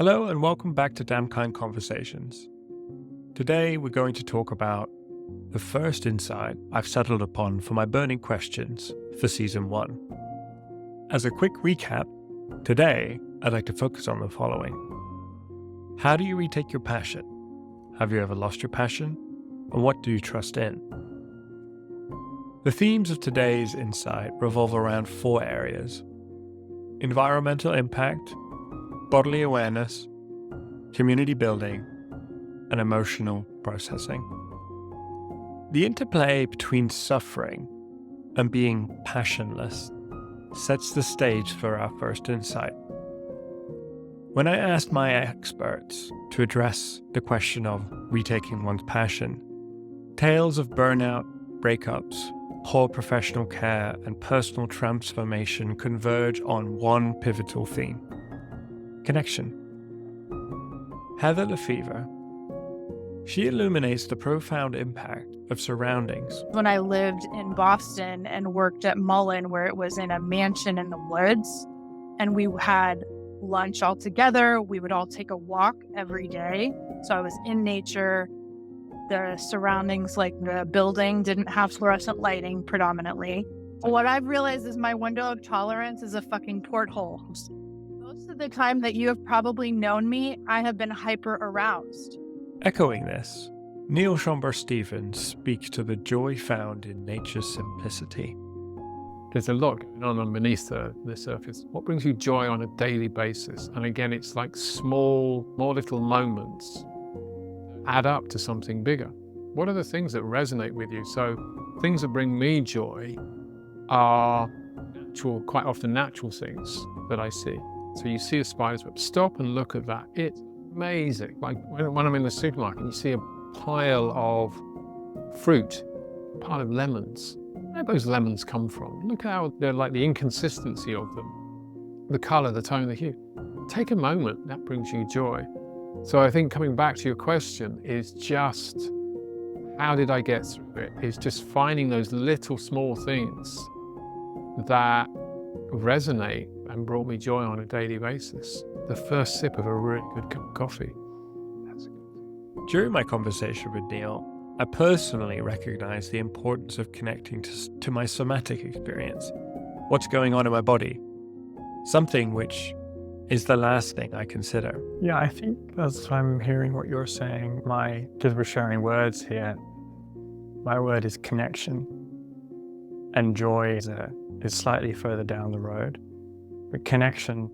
Hello and welcome back to Damn Kind Conversations. Today we're going to talk about the first insight I've settled upon for my burning questions for Season 1. As a quick recap, today I'd like to focus on the following. How do you retake your passion? Have you ever lost your passion? And what do you trust in? The themes of today's insight revolve around 4 areas: environmental impact, bodily awareness, community building, and emotional processing. The interplay between suffering and being passionless sets the stage for our first insight. When I asked my experts to address the question of retaking one's passion, tales of burnout, breakups, poor professional care, and personal transformation converge on one pivotal theme: connection. Heather Lefevre, she illuminates the profound impact of surroundings. When I lived in Boston and worked at Mullen, where it was in a mansion in the woods, and we had lunch all together, we would all take a walk every day. So I was in nature. The surroundings, like the building, didn't have fluorescent lighting predominantly. What I've realized is my window of tolerance is a fucking porthole. Most of the time that you have probably known me, I have been hyper aroused. Echoing this, Neil Schomburg-Stevens speaks to the joy found in nature's simplicity. There's a lot going on beneath the surface. What brings you joy on a daily basis? And again, it's like more little moments add up to something bigger. What are the things that resonate with you? So things that bring me joy are quite often natural things that I see. So you see a spider's web, stop and look at that. It's amazing. Like when I'm in the supermarket, you see a pile of fruit, a pile of lemons. Where do those lemons come from? Look how they're like the inconsistency of them, the color, the tone, the hue. Take a moment, that brings you joy. So I think coming back to your question is just, how did I get through it? Is just finding those little small things that resonate and brought me joy on a daily basis. The first sip of a really good cup of coffee. During my conversation with Neil, I personally recognized the importance of connecting to my somatic experience, what's going on in my body, something which is the last thing I consider. Yeah, I think as I'm hearing what you're saying, because we're sharing words here, my word is connection, and joy is slightly further down the road. But connection,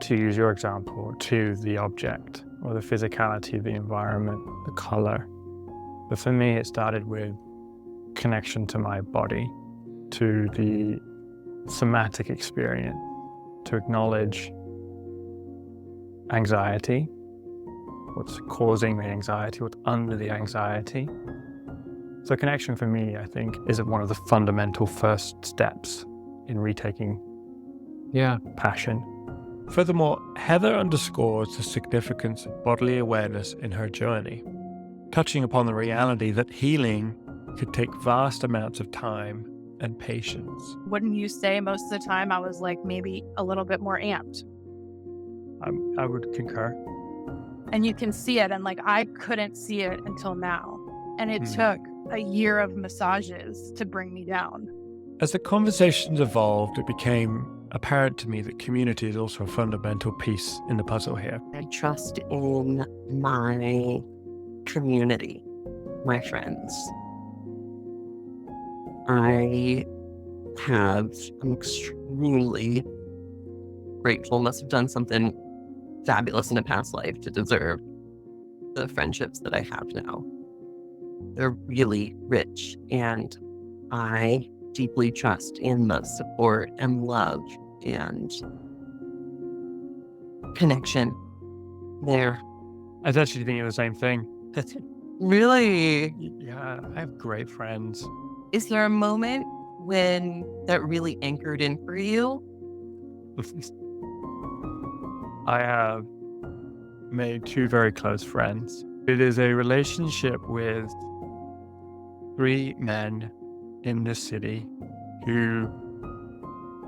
to use your example, to the object or the physicality of the environment, the color. But for me, it started with connection to my body, to the somatic experience, to acknowledge anxiety, what's causing the anxiety, what's under the anxiety. So connection for me, I think, is one of the fundamental first steps in retaking passion. Furthermore, Heather underscores the significance of bodily awareness in her journey, touching upon the reality that healing could take vast amounts of time and patience. Wouldn't you say most of the time I was like maybe a little bit more amped? I would concur. And you can see it, and like I couldn't see it until now. And it took a year of massages to bring me down. As the conversations evolved, it became apparent to me that community is also a fundamental piece in the puzzle here. I trust in my community, my friends. I'm extremely grateful, must have done something fabulous in a past life to deserve the friendships that I have now. They're really rich, and I deeply trust in the support and love and connection there. I was actually thinking the same thing. Really? Yeah, I have great friends. Is there a moment when that really anchored in for you? I have made 2 very close friends. It is a relationship with 3 men in this city who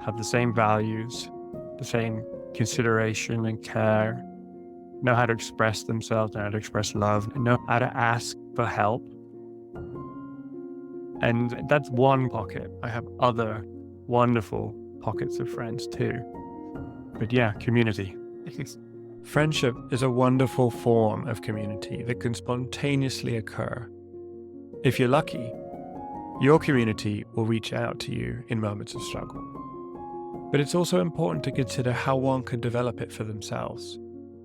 have the same values, the same consideration and care, know how to express themselves, know how to express love, know how to ask for help. And that's one pocket. I have other wonderful pockets of friends too. But yeah, community. Friendship is a wonderful form of community that can spontaneously occur. If you're lucky, your community will reach out to you in moments of struggle. But it's also important to consider how one can develop it for themselves,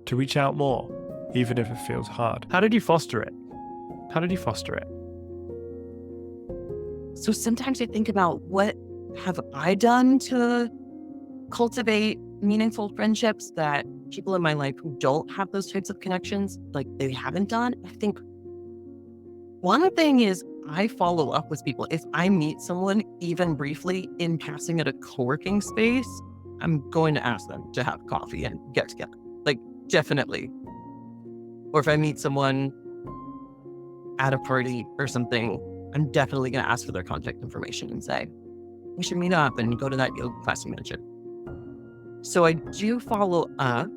to reach out more, even if it feels hard. How did you foster it? How did you foster it? So sometimes I think about what have I done to cultivate meaningful friendships that people in my life who don't have those types of connections, like they haven't done. I think one thing is I follow up with people. If I meet someone even briefly in passing at a co-working space, I'm going to ask them to have coffee and get together. Like, definitely. Or if I meet someone at a party or something, I'm definitely going to ask for their contact information and say, we should meet up and go to that yoga class you mentioned. So I do follow up.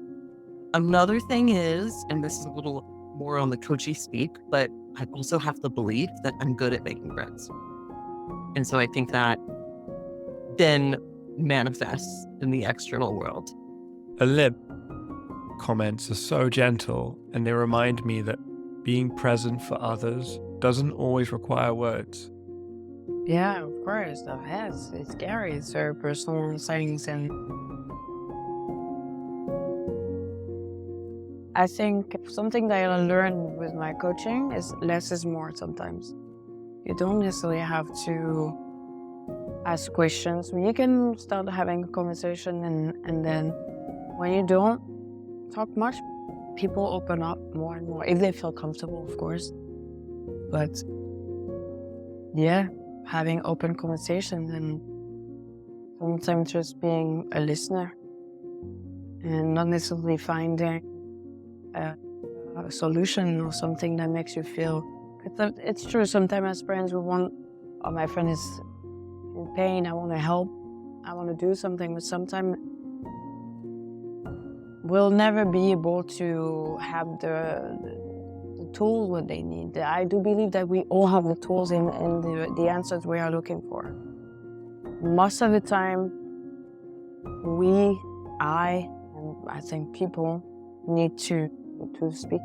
Another thing is, and this is a little more on the coachy speak, but I also have the belief that I'm good at making friends. And so I think that then manifests in the external world. Olymp comments are so gentle, and they remind me that being present for others doesn't always require words. Yeah, of course. It's scary. It's very personal things, and I think something that I learned with my coaching is less is more sometimes. You don't necessarily have to ask questions. You can start having a conversation and then when you don't talk much, people open up more and more, if they feel comfortable, of course. But yeah, having open conversations and sometimes just being a listener and not necessarily finding a solution or something that makes you feel. It's true, sometimes as friends we want, oh, my friend is in pain, I want to help, I want to do something, but sometimes we'll never be able to have the tools what they need. I do believe that we all have the tools and the answers we are looking for. Most of the time, I think people need to speak.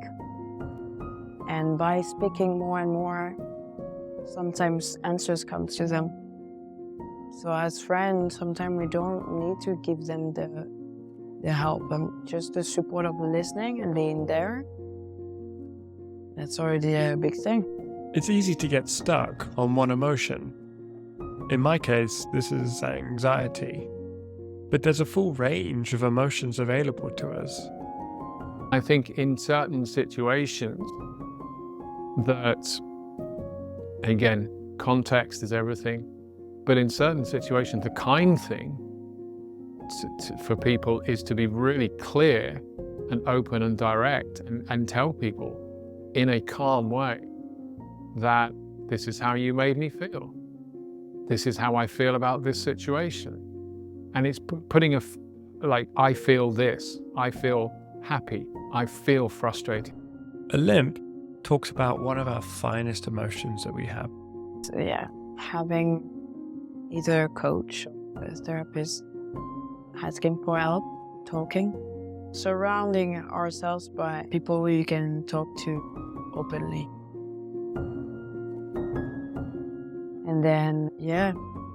And by speaking more and more, sometimes answers come to them. So as friends, sometimes we don't need to give them the help, and just the support of listening and being there. That's already a big thing. It's easy to get stuck on one emotion. In my case, this is anxiety. But there's a full range of emotions available to us. I think in certain situations that, again, context is everything, but in certain situations, the kind thing for people is to be really clear and open and direct and tell people in a calm way that this is how you made me feel. This is how I feel about this situation. And it's putting I feel this, I feel happy, I feel frustrated. Olymp talks about one of our finest emotions that we have. So yeah, having either a coach or a therapist, asking for help, talking, surrounding ourselves by people we can talk to openly. And then, yeah,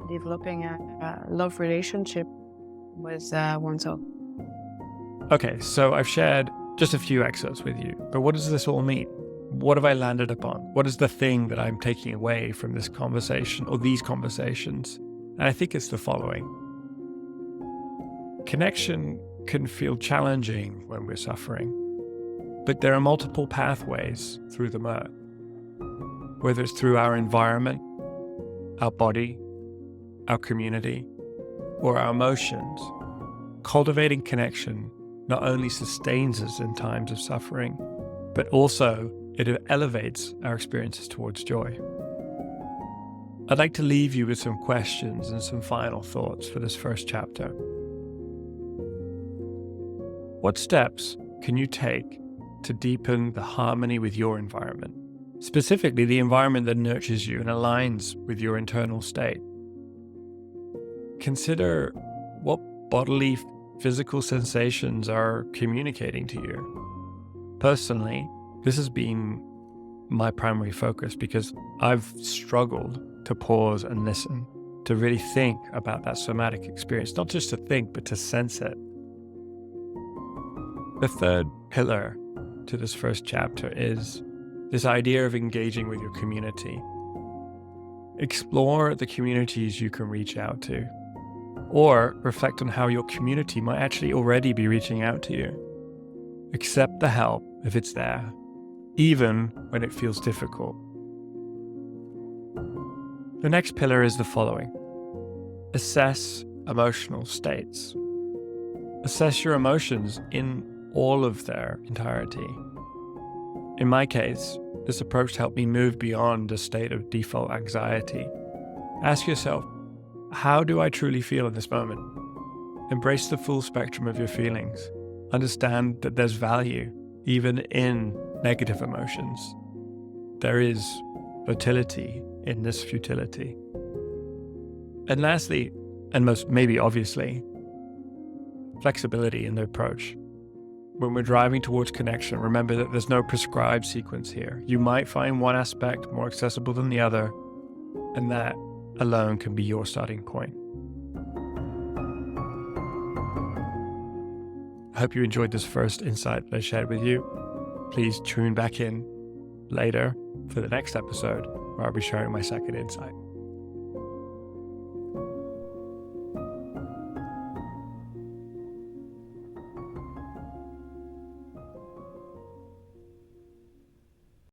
developing a love relationship with oneself. Okay, so I've shared just a few excerpts with you, but what does this all mean? What have I landed upon? What is the thing that I'm taking away from this conversation or these conversations? And I think it's the following. Connection can feel challenging when we're suffering, but there are multiple pathways through the murk. Whether it's through our environment, our body, our community, or our emotions, cultivating connection not only sustains us in times of suffering, but also it elevates our experiences towards joy. I'd like to leave you with some questions and some final thoughts for this first chapter. What steps can you take to deepen the harmony with your environment? Specifically, the environment that nurtures you and aligns with your internal state. Consider what bodily, physical sensations are communicating to you. Personally, this has been my primary focus because I've struggled to pause and listen, to really think about that somatic experience, not just to think, but to sense it. The third pillar to this first chapter is this idea of engaging with your community. Explore the communities you can reach out to, or reflect on how your community might actually already be reaching out to you. Accept the help if it's there, even when it feels difficult. The next pillar is the following. Assess emotional states. Assess your emotions in all of their entirety. In my case, this approach helped me move beyond a state of default anxiety. Ask yourself, how do I truly feel in this moment? Embrace the full spectrum of your feelings. Understand that there's value even in negative emotions. There is fertility in this futility. And lastly, and most maybe obviously, flexibility in the approach. When we're driving towards connection, remember that there's no prescribed sequence here. You might find one aspect more accessible than the other, and that alone can be your starting point. I hope you enjoyed this first insight that I shared with you. Please tune back in later for the next episode where I'll be sharing my second insight.